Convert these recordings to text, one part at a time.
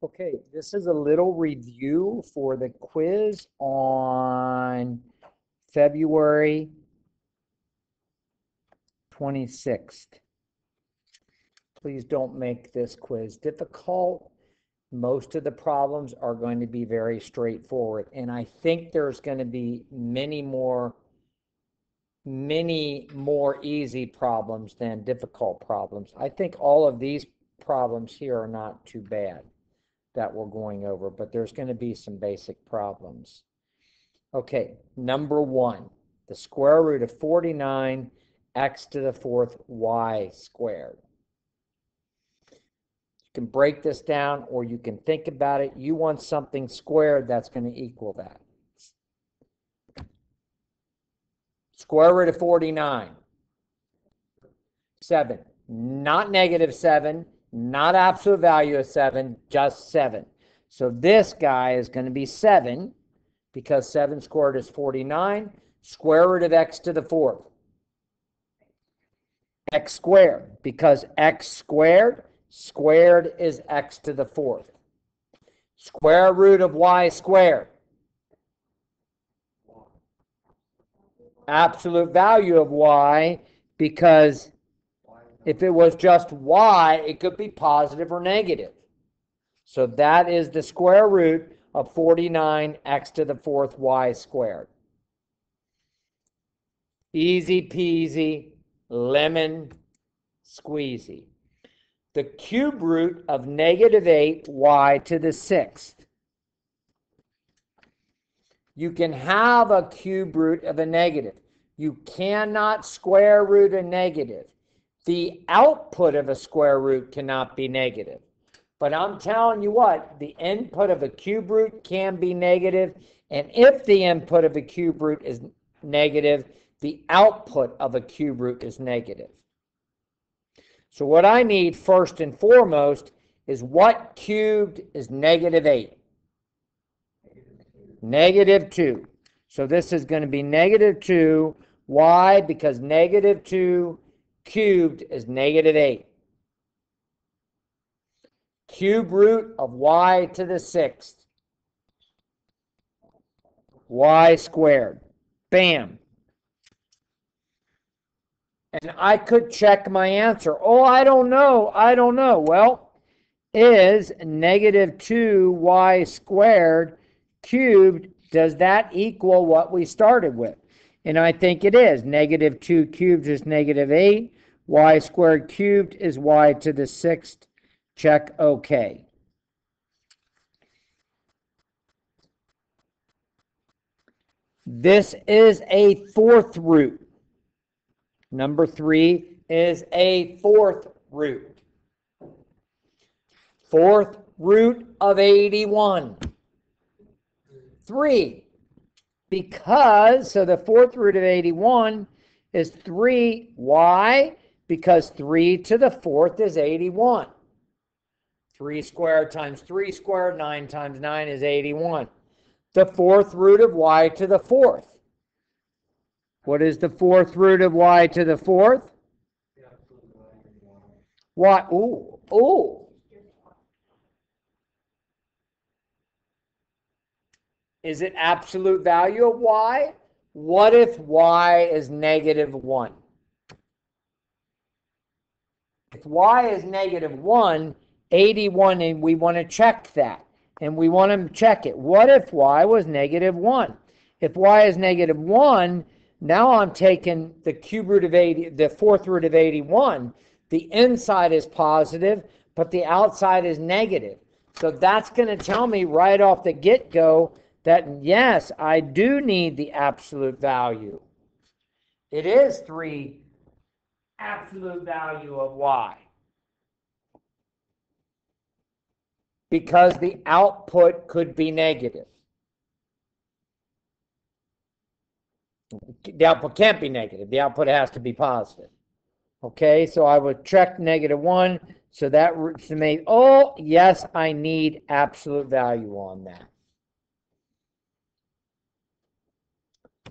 Okay, this is a little review for the quiz on February 26th. Please don't make this quiz difficult. Most of the problems are going to be very straightforward, and I think there's going to be many more easy problems than difficult problems. I think all of these problems here are not too bad that we're going over, but there's going to be some basic problems. Okay, number 1, the square root of 49 x to the 4th y squared. You can break this down or you can think about it. You want something squared that's going to equal that. Square root of 49. 7. Not negative 7, not absolute value of 7, just 7. So this guy is going to be 7 because 7 squared is 49. Square root of x to the 4th. X squared, because x squared is x to the 4th. Square root of y squared. Absolute value of y, because if it was just y, it could be positive or negative. So that is the square root of 49 x to the 4th y squared. Easy peasy, lemon squeezy. The cube root of negative 8y to the 6th. You can have a cube root of a negative. You cannot square root a negative. The output of a square root cannot be negative. But I'm telling you what, the input of a cube root can be negative, and if the input of a cube root is negative, the output of a cube root is negative. So what I need first and foremost is what cubed is negative 8? Negative 2. So this is going to be negative 2. Why? Because negative 2 cubed is negative 8. Cube root of y to the 6th. Y squared. Bam. And I could check my answer. Oh, I don't know. Well, is negative 2y squared cubed, does that equal what we started with? And I think it is. Negative 2 cubed is negative 8. Y squared cubed is y to the 6th. Check OK. This is a 4th root. Number 3 is a 4th root. 4th root of 81. 3. Because, so the 4th root of 81 is 3. Why? Because 3 to the 4th is 81. 3 squared times 3 squared, 9 times 9 is 81. The 4th root of y to the 4th. What is the 4th root of y to the 4th? What? Ooh. Is it absolute value of y? What if y is negative 1? If y is negative 1, 81, and we want to check that. And we want to check it. What if y was negative 1? If y is negative 1, now I'm taking the cube root of 80, the 4th root of 81. The inside is positive, but the outside is negative. So that's going to tell me right off the get-go that, yes, I do need the absolute value. It is 3 absolute value of y. Because the output could be negative. The output can't be negative. The output has to be positive. Okay, so I would check negative 1. So that to me, oh, yes, I need absolute value on that.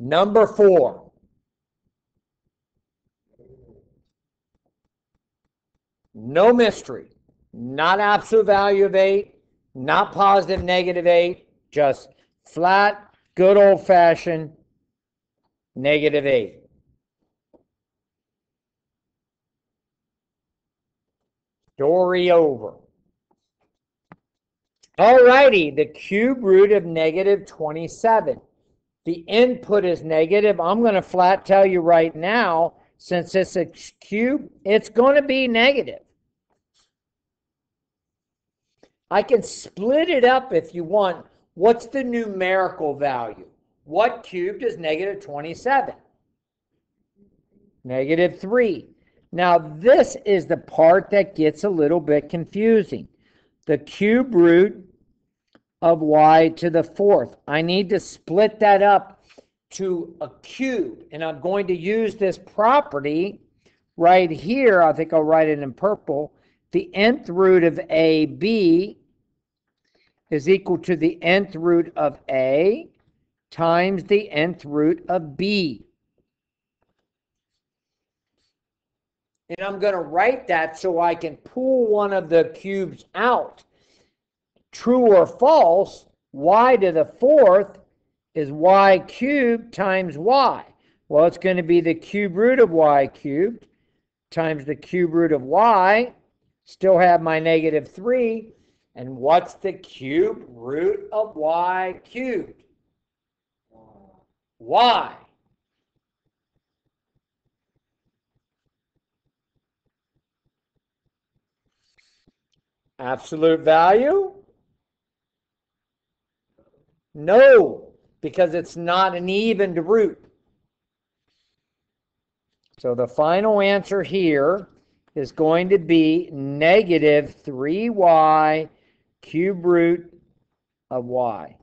Number 4. No mystery. Not absolute value of 8. Not positive -8, just flat, good old-fashioned -8. Story over. All righty, the cube root of -27. The input is negative. I'm going to flat tell you right now, since it's a cube, it's going to be negative. I can split it up if you want. What's the numerical value? What cubed is -27? -3. Now, this is the part that gets a little bit confusing. The cube root of y to the 4th. I need to split that up to a cube, and I'm going to use this property right here. I think I'll write it in purple. The nth root of AB is equal to the nth root of A times the nth root of B. And I'm going to write that so I can pull one of the cubes out. True or false, y to the 4th is y cubed times y. Well, it's going to be the cube root of y cubed times the cube root of y. Still have my -3. And what's the cube root of y cubed? Y. Absolute value? No, because it's not an evened root. So the final answer here is going to be -3y cube root of y.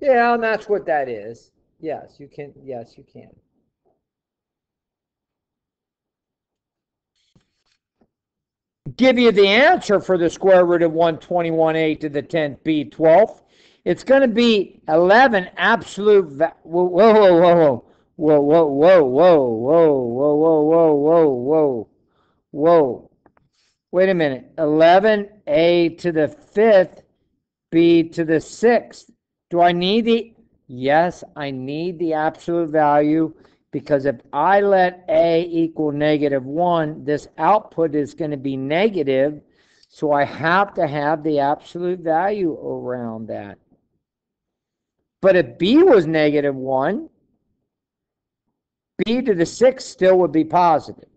Yeah, and that's what that is. Yes, you can. Yes, you can. Give you the answer for the square root of 121a to the 10th b 12th. It's going to be 11 absolute. Whoa, whoa, whoa, whoa, whoa, whoa, whoa, whoa, whoa, whoa, whoa, whoa, whoa, whoa. Wait a minute. 11a to the 5th, b to the 6th. Do I need the? Yes, I need the absolute value. Because if I let A equal -1, this output is going to be negative, so I have to have the absolute value around that. But if B was -1, B to the 6th still would be positive.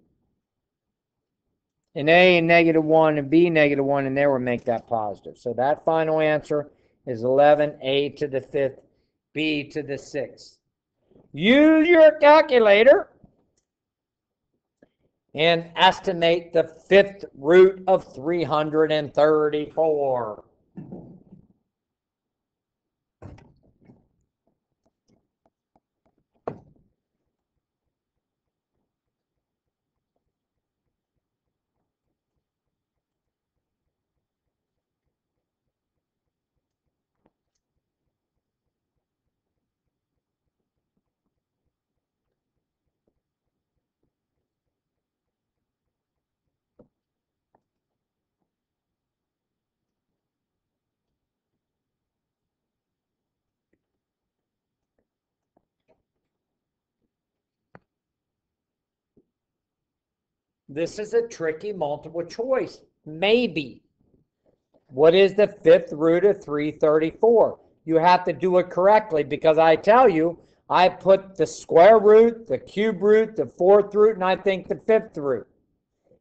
And A -1 and B -1 and there would make that positive. So that final answer is 11, A to the 5th, B to the 6th. Use your calculator and estimate the 5th root of 334. This is a tricky multiple choice. Maybe. What is the 5th root of 334? You have to do it correctly because I tell you, I put the square root, the cube root, the 4th root, and I think the 5th root.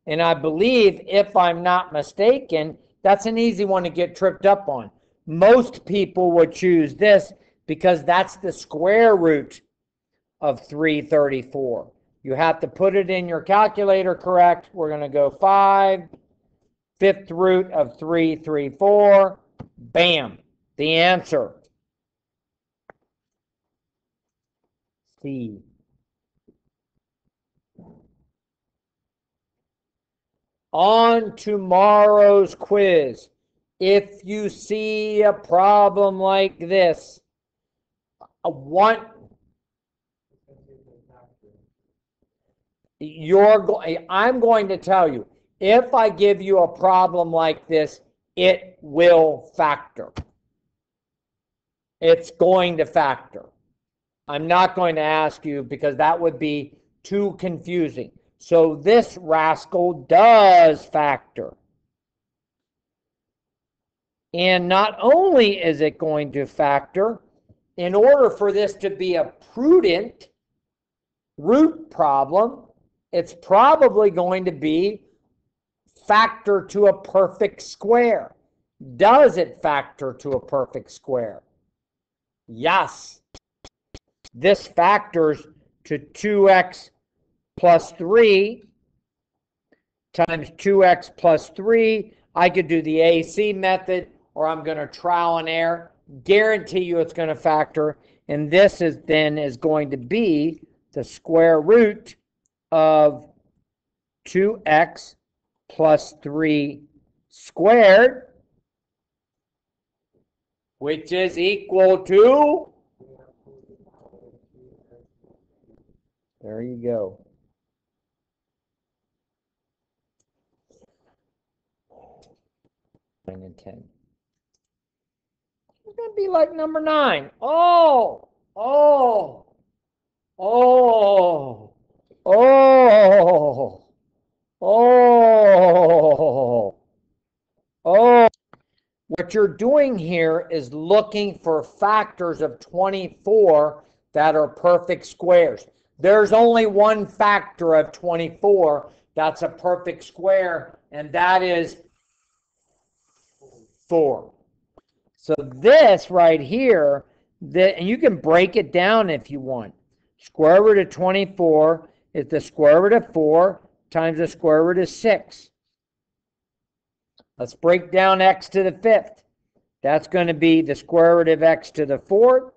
And I believe, if I'm not mistaken, that's an easy one to get tripped up on. Most people would choose this because that's the square root of 334. You have to put it in your calculator correct. We're going to go 5, 5th root of 334. Bam. The answer. C. On tomorrow's quiz, if you see a problem like this, I'm going to tell you, If I give you a problem like this, it will factor. It's going to factor. I'm not going to ask you because that would be too confusing. So this rascal does factor. And not only is it going to factor, in order for this to be a prudent root problem, it's probably going to be factor to a perfect square. Does it factor to a perfect square? Yes. This factors to 2x plus 3 times 2x plus 3. I could do the AC method, or I'm going to trial and error. Guarantee you it's going to factor. And this is going to be the square root of 2x plus 3 squared, which is equal to, there you go, 9 and 10. It's going to be like number 9. Oh, what you're doing here is looking for factors of 24 that are perfect squares. There's only one factor of 24 that's a perfect square, and that is 4. So this right here, and you can break it down if you want. Square root of 24 is the square root of 4 times the square root of 6. Let's break down x to the 5th. That's going to be the square root of x to the 4th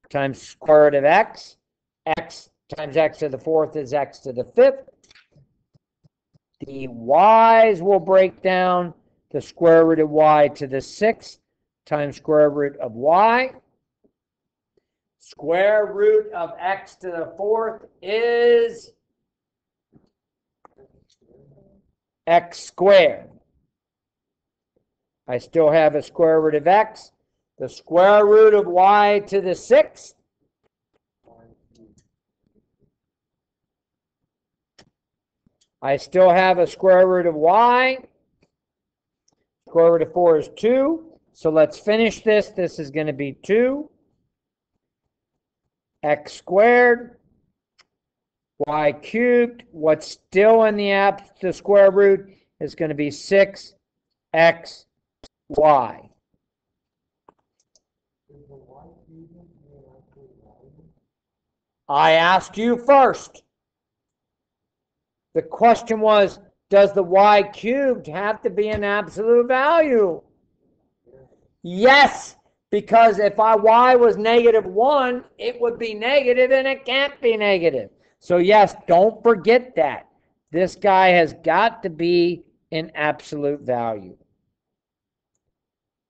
times square root of x. X times x to the 4th is x to the 5th. The y's will break down the square root of y to the 6th times square root of y. Square root of x to the 4th is x squared. I still have a square root of x. The square root of y to the 6th. I still have a square root of y. Square root of 4 is 2. So let's finish this. This is going to be 2. X squared. Y cubed. What's still in the square root is going to be 6x y. I asked you first. The question was, does the y cubed have to be an absolute value? Yes, because if y was -1, it would be negative, and it can't be negative. So yes, don't forget that. This guy has got to be an absolute value.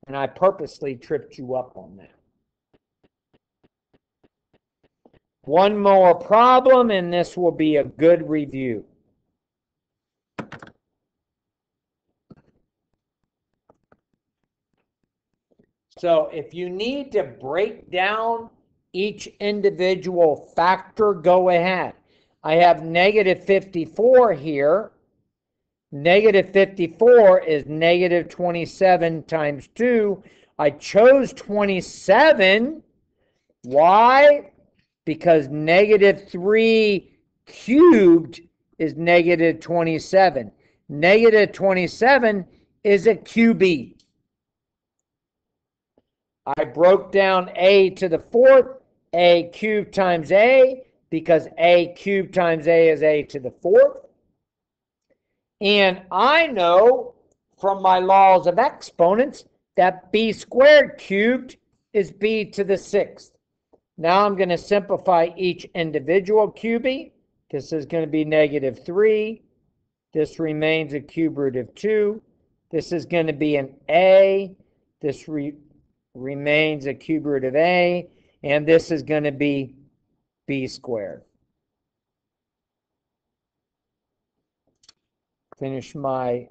And I purposely tripped you up on that. One more problem, and this will be a good review. So if you need to break down each individual factor, go ahead. I have -54 here. -54 is -27 times 2. I chose 27. Why? Because -3 cubed is -27. -27 is a QB. I broke down a to the 4th, a cubed times a, because a cubed times a is a to the 4th. And I know from my laws of exponents that b squared cubed is b to the 6th. Now I'm going to simplify each individual cubing. This is going to be -3. This remains a cube root of 2. This is going to be an a. This remains a cube root of a. And this is going to be b squared. Finish my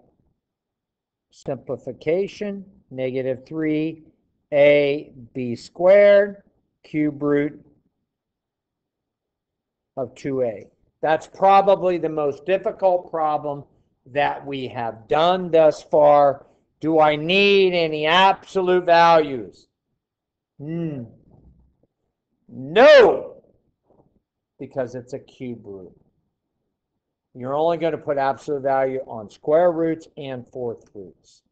simplification. Negative 3ab squared cube root of 2a. That's probably the most difficult problem that we have done thus far. Do I need any absolute values? No, because it's a cube root. You're only going to put absolute value on square roots and fourth roots.